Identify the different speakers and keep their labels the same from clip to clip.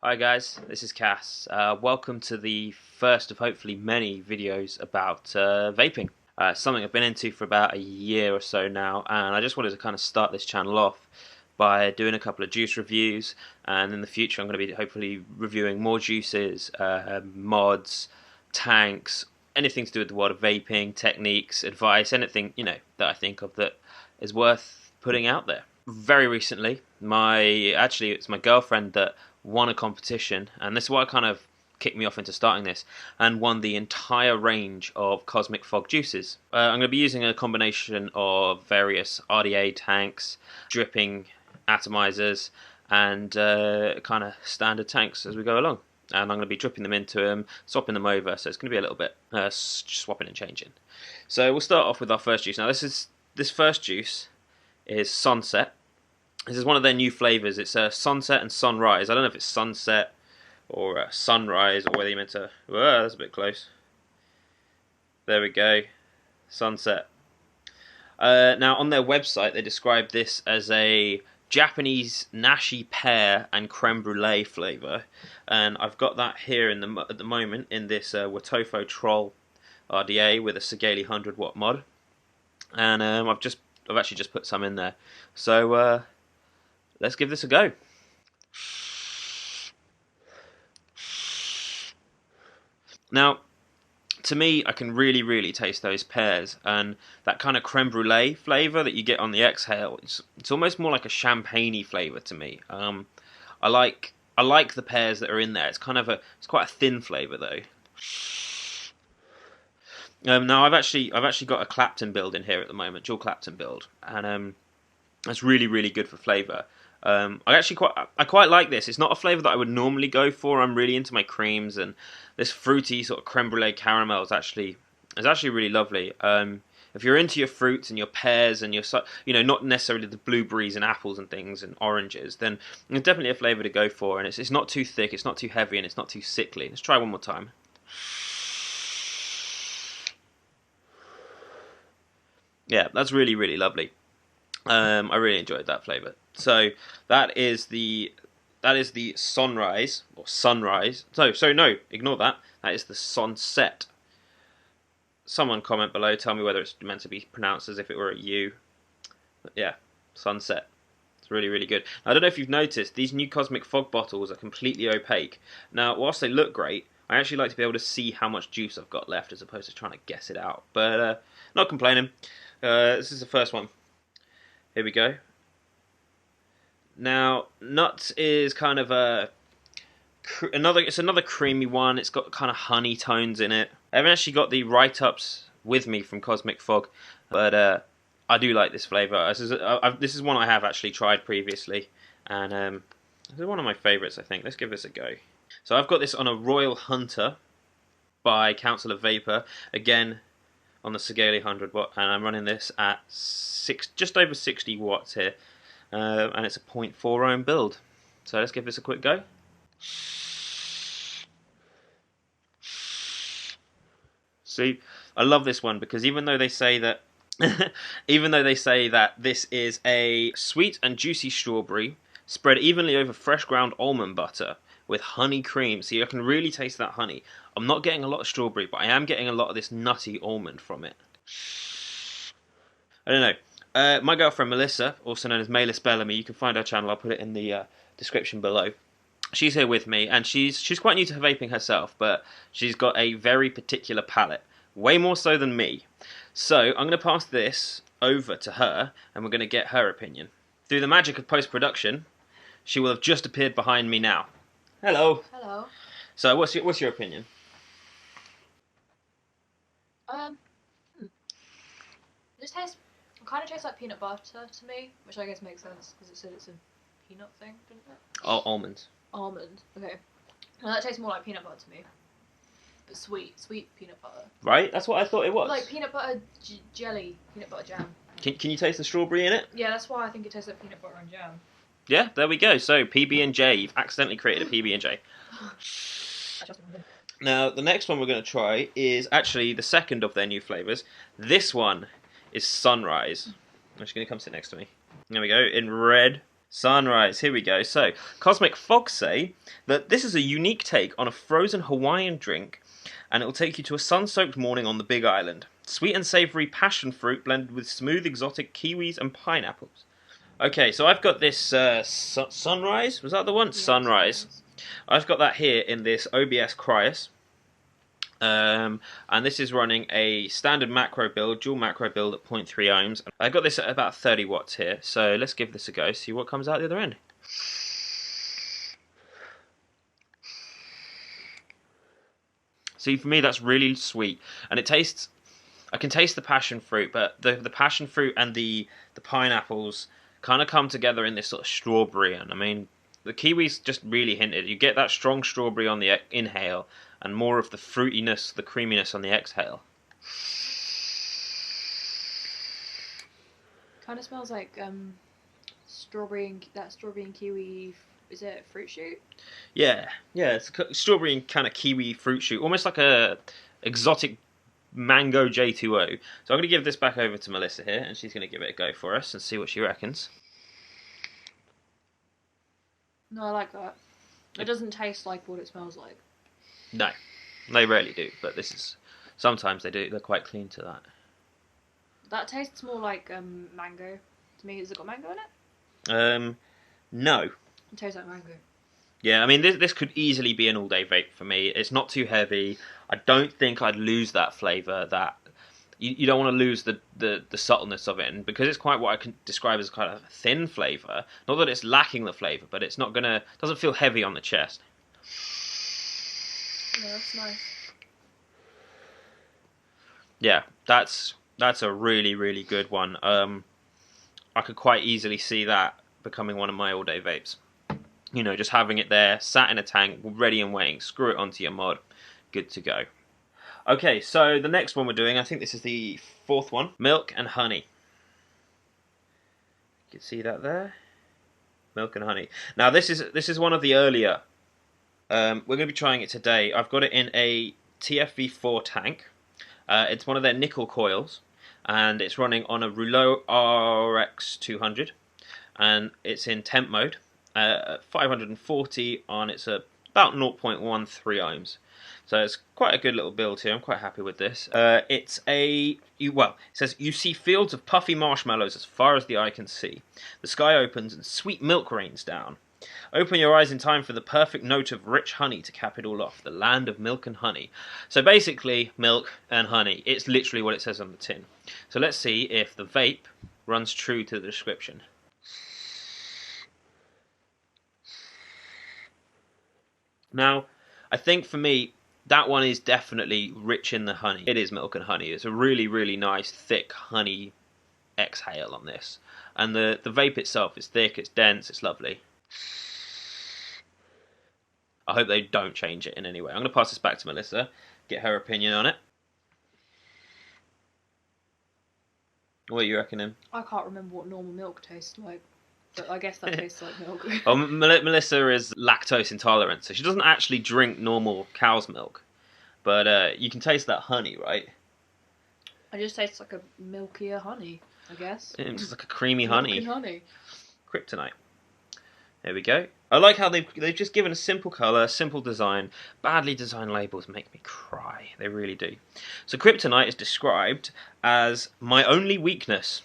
Speaker 1: Hi guys, this is Cass. Welcome to the first of hopefully many videos about vaping. Something I've been into for about a year or so now, and I just wanted to kind of start this channel off by doing a couple of juice reviews, and in the future I'm going to be hopefully reviewing more juices, mods, tanks, anything to do with the world of vaping, techniques, advice, anything that I think of that is worth putting out there. Very recently, it's my girlfriend that won a competition, and this is what kind of kicked me off into starting this, and won the entire range of Cosmic Fog juices. I'm going to be using a combination of various RDA tanks, dripping atomizers, and kind of standard tanks as we go along. And I'm going to be dripping them into them, swapping them over, so it's going to be a little bit swapping and changing. So we'll start off with our first juice. Now this first juice is Sunset. This is one of their new flavors. It's a Sunset and Sunrise. I don't know if it's Sunset or Sunrise, or whether you meant to... Whoa, that's a bit close. There we go. Sunset. Now, on their website, they describe this as a Japanese nashi pear and creme brulee flavor. And I've got that here at the moment in this Watofo Troll RDA with a Sageli 100 watt mod. And I've actually just put some in there. So let's give this a go. Now, to me, I can really taste those pears, and that kind of creme brulee flavour that you get on the exhale. It's almost more like a champagne-y flavour to me. I like the pears that are in there. It's quite a thin flavour though. Now I've actually got a Clapton build in here at the moment, dual Clapton build, and that's really good for flavour. I quite like this. It's not a flavour that I would normally go for. I'm really into my creams, and this fruity sort of creme brulee caramel is actually really lovely. If you're into your fruits and your pears and your not necessarily the blueberries and apples and things and oranges, then it's definitely a flavour to go for. And it's not too thick, it's not too heavy, and it's not too sickly. Let's try one more time. Yeah, that's really lovely. I really enjoyed that flavour. So that is the Sunrise or Sunrise. So no, ignore that. That is the Sunset. Someone comment below, tell me whether it's meant to be pronounced as if it were a U. But yeah, Sunset. It's really good. Now, I don't know if you've noticed, these new Cosmic Fog bottles are completely opaque. Now, whilst they look great, I actually like to be able to see how much juice I've got left as opposed to trying to guess it out. But not complaining. This is the first one. Here we go. Now, Nuts is kind of it's another creamy one. It's got kind of honey tones in it. I haven't actually got the write-ups with me from Cosmic Fog, but I do like this flavour. This is one I have actually tried previously, and this is one of my favourites, I think. Let's give this a go. So I've got this on a Royal Hunter by Council of Vapor, again on the Sageli 100 watt, and I'm running this at just over 60 watts here. And it's a 0.4 ohm build. So let's give this a quick go. See, I love this one because even though they say that this is a sweet and juicy strawberry spread evenly over fresh ground almond butter with honey cream. See, I can really taste that honey. I'm not getting a lot of strawberry, but I am getting a lot of this nutty almond from it. I don't know. My girlfriend Melissa, also known as Mailisbellamy, you can find her channel, I'll put it in the description below. She's here with me, and she's quite new to vaping herself, but she's got a very particular palate, way more so than me. So I'm going to pass this over to her, and we're going to get her opinion. Through the magic of post-production, she will have just appeared behind me now. Hello.
Speaker 2: Hello.
Speaker 1: So what's your opinion?
Speaker 2: This tastes... It kind of tastes like peanut butter to me, which I guess makes sense because it said it's a peanut thing, didn't it?
Speaker 1: Oh, almond.
Speaker 2: Almond. Okay. Well, that tastes more like peanut butter to me, but sweet peanut butter.
Speaker 1: Right, that's what I thought it was.
Speaker 2: Like peanut butter jelly, peanut butter jam.
Speaker 1: Can you taste the strawberry in it?
Speaker 2: Yeah, that's why I think it tastes like peanut butter and jam.
Speaker 1: Yeah, there we go. So PB&J, you've accidentally created a PB&J. Now, the next one we're going to try is actually the second of their new flavours. This one is Sunrise. I'm just going to come sit next to me. There we go, in red. Sunrise, here we go. So, Cosmic Fog say that this is a unique take on a frozen Hawaiian drink, and it will take you to a sun-soaked morning on the Big Island. Sweet and savoury passion fruit blended with smooth exotic kiwis and pineapples. Okay, so I've got this Sunrise, was that the one?
Speaker 2: Yeah,
Speaker 1: Sunrise. I've got that here in this OBS Cryos. And this is running a standard macro build, dual macro build at 0.3 ohms. I got this at about 30 watts here, so let's give this a go, see what comes out the other end. See, for me that's really sweet, and it tastes, I can taste the passion fruit, but the passion fruit and the pineapples kind of come together in this sort of strawberry, and I mean, the kiwis just really hinted. You get that strong strawberry on the inhale, and more of the fruitiness, the creaminess on the exhale.
Speaker 2: Kind of smells like strawberry and kiwi. Is it fruit shoot?
Speaker 1: Yeah, it's a strawberry and kind of kiwi fruit shoot, almost like a exotic mango J2O. So I'm going to give this back over to Melissa here, and she's going to give it a go for us and see what she reckons.
Speaker 2: No, I like that. It doesn't taste like what it smells like.
Speaker 1: No, they rarely do, but this is, sometimes they do. They're quite clean to that.
Speaker 2: That tastes more like mango to me. Has it got mango in it?
Speaker 1: No.
Speaker 2: It tastes like mango.
Speaker 1: Yeah, I mean, this could easily be an all-day vape for me. It's not too heavy. I don't think I'd lose that flavour. That you don't want to lose the subtleness of it, and because it's quite what I can describe as kind of a thin flavour. Not that it's lacking the flavour, but it's not doesn't feel heavy on the chest.
Speaker 2: Yeah, that's nice.
Speaker 1: Yeah, that's a really, really good one. I could quite easily see that becoming one of my all-day vapes. You know, just having it there, sat in a tank, ready and waiting. Screw it onto your mod, good to go. Okay, so the next one we're doing, I think this is the fourth one, milk and honey. You can see that there, milk and honey. Now this is one of the earlier. We're going to be trying it today. I've got it in a TFV4 tank. It's one of their nickel coils, and it's running on a Rouleau RX200, and it's in temp mode. 540 on, it's about 0.13 ohms. So it's quite a good little build here. I'm quite happy with this. It says, you see fields of puffy marshmallows as far as the eye can see. The sky opens and sweet milk rains down. Open your eyes in time for the perfect note of rich honey to cap it all off. The land of milk and honey. So basically, milk and honey. It's literally what it says on the tin. So let's see if the vape runs true to the description. Now, I think for me, that one is definitely rich in the honey. It is milk and honey. It's a really, really nice, thick honey exhale on this. And the vape itself is thick, it's dense, it's lovely. I hope they don't change it in any way. I'm going to pass this back to Melissa, get her opinion on it. What are you reckoning?
Speaker 2: I can't remember what normal milk tastes like, but I guess that tastes like milk.
Speaker 1: Well, Melissa is lactose intolerant, so she doesn't actually drink normal cow's milk. But you can taste that honey, right?
Speaker 2: It just tastes like a milkier honey, I guess.
Speaker 1: It's just like a creamy honey.
Speaker 2: Milky honey.
Speaker 1: Kryptonite. There we go. I like how they've just given a simple colour, simple design. Badly designed labels make me cry. They really do. So Kryptonite is described as my only weakness.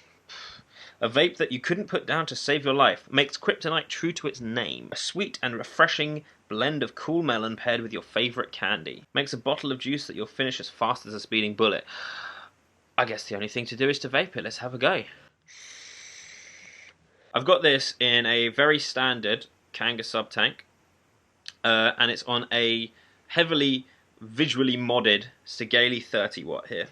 Speaker 1: A vape that you couldn't put down to save your life makes Kryptonite true to its name. A sweet and refreshing blend of cool melon paired with your favourite candy. Makes a bottle of juice that you'll finish as fast as a speeding bullet. I guess the only thing to do is to vape it. Let's have a go. I've got this in a very standard Kanga sub tank, and it's on a heavily visually modded Segale 30 watt here.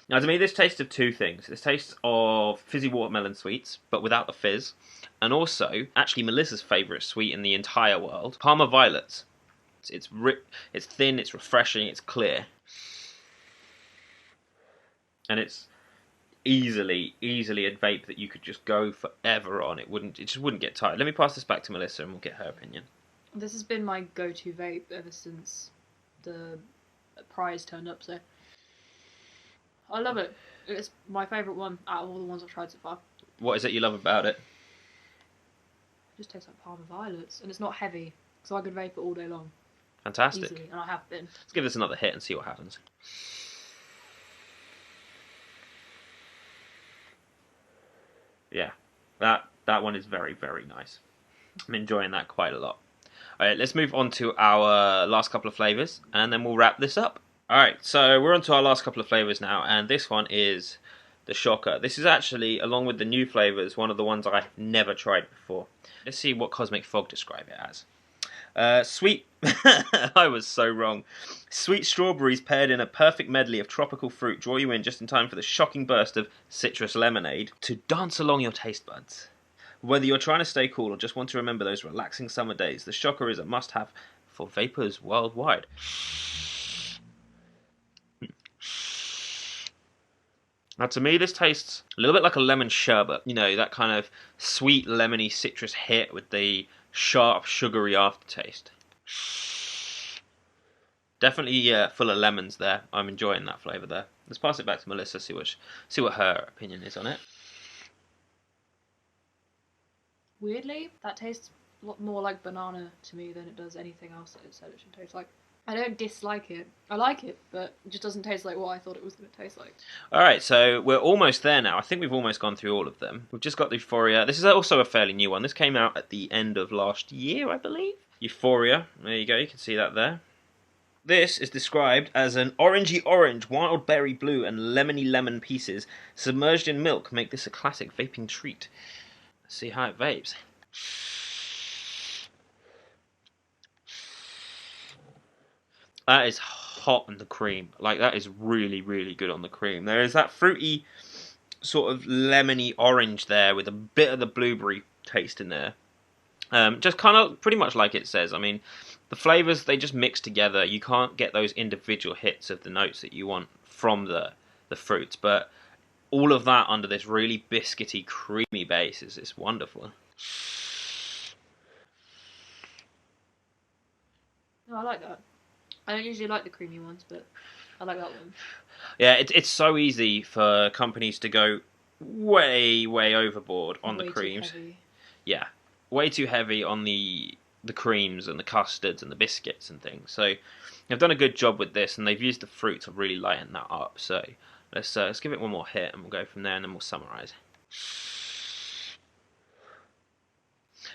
Speaker 1: Now to me this tastes of two things. This tastes of fizzy watermelon sweets, but without the fizz, and also, actually Melissa's favourite sweet in the entire world, Parma Violets. It's thin, it's refreshing, it's clear. And it's easily a vape that you could just go forever on. It just wouldn't get tired. Let me pass this back to Melissa and we'll get her opinion.
Speaker 2: This has been my go-to vape ever since the prize turned up, so I love it. It's my favourite one out of all the ones I've tried so far.
Speaker 1: What is it you love about it?
Speaker 2: It just tastes like Parma violets, and it's not heavy, so I could vape it all day long.
Speaker 1: Fantastic.
Speaker 2: Easily, and I have been.
Speaker 1: Let's give this another hit and see what happens. Yeah, that one is very, very nice. I'm enjoying that quite a lot. Alright, let's move on to our last couple of flavours, and then we'll wrap this up. Alright, so we're on to our last couple of flavours now, and this one is the Shocker. This is actually, along with the new flavours, one of the ones I've never tried before. Let's see what Cosmic Fog describe it as. Sweet... I was so wrong. Sweet strawberries paired in a perfect medley of tropical fruit draw you in just in time for the shocking burst of citrus lemonade to dance along your taste buds. Whether you're trying to stay cool or just want to remember those relaxing summer days, the Shocker is a must-have for vapors worldwide. Now, to me, this tastes a little bit like a lemon sherbet. You know, that kind of sweet, lemony, citrus hit with the sharp, sugary aftertaste. Definitely full of lemons there. I'm enjoying that flavour there. Let's pass it back to Melissa, see what her opinion is on it.
Speaker 2: Weirdly, that tastes a lot more like banana to me than it does anything else that it said it should taste like. I don't dislike it. I like it, but it just doesn't taste like what I thought it was going to taste like.
Speaker 1: Alright, so we're almost there now. I think we've almost gone through all of them. We've just got the Euphoria. This is also a fairly new one. This came out at the end of last year, I believe. Euphoria. There you go, you can see that there. This is described as an orangey orange, wild berry blue, and lemony lemon pieces submerged in milk make this a classic vaping treat. Let's see how it vapes. That is hot on the cream. Like, that is really, really good on the cream. There is that fruity, sort of lemony orange there with a bit of the blueberry taste in there. Just kind of pretty much like it says. I mean, the flavours, they just mix together. You can't get those individual hits of the notes that you want from the fruits. But all of that under this really biscuity, creamy base is wonderful.
Speaker 2: No, I like that. I don't usually like the creamy ones, but I like that one.
Speaker 1: Yeah, it's so easy for companies to go way, way overboard on the creams. Yeah, way too heavy on the creams and the custards and the biscuits and things. So they've done a good job with this, and they've used the fruit to really lighten that up. So let's give it one more hit, and we'll go from there, and then we'll summarise.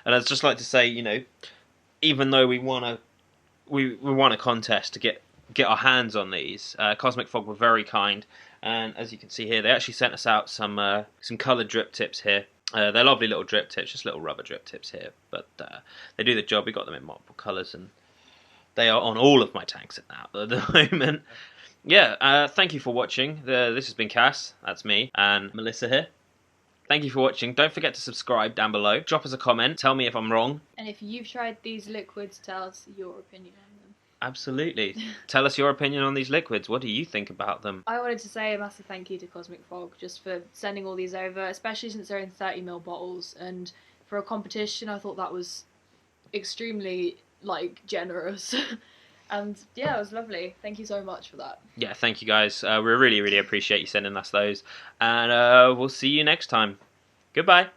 Speaker 1: And I'd just like to say, you know, even though we won a contest to get our hands on these, Cosmic Fog were very kind, and as you can see here, they actually sent us out some coloured drip tips here. They're lovely little drip tips, just little rubber drip tips here, but they do the job. We got them in multiple colours, and they are on all of my tanks at the moment. Yeah, thank you for watching. This has been Cass, that's me, and Melissa here. Thank you for watching. Don't forget to subscribe down below. Drop us a comment. Tell me if I'm wrong.
Speaker 2: And if you've tried these liquids, tell us your opinion on them.
Speaker 1: Absolutely. Tell us your opinion on these liquids. What do you think about them?
Speaker 2: I wanted to say a massive thank you to Cosmic Fog just for sending all these over, especially since they're in 30ml bottles. And for a competition, I thought that was extremely, generous. And yeah, it was lovely. Thank you so much for that.
Speaker 1: Yeah, thank you guys. We really, really appreciate you sending us those. And we'll see you next time. Goodbye.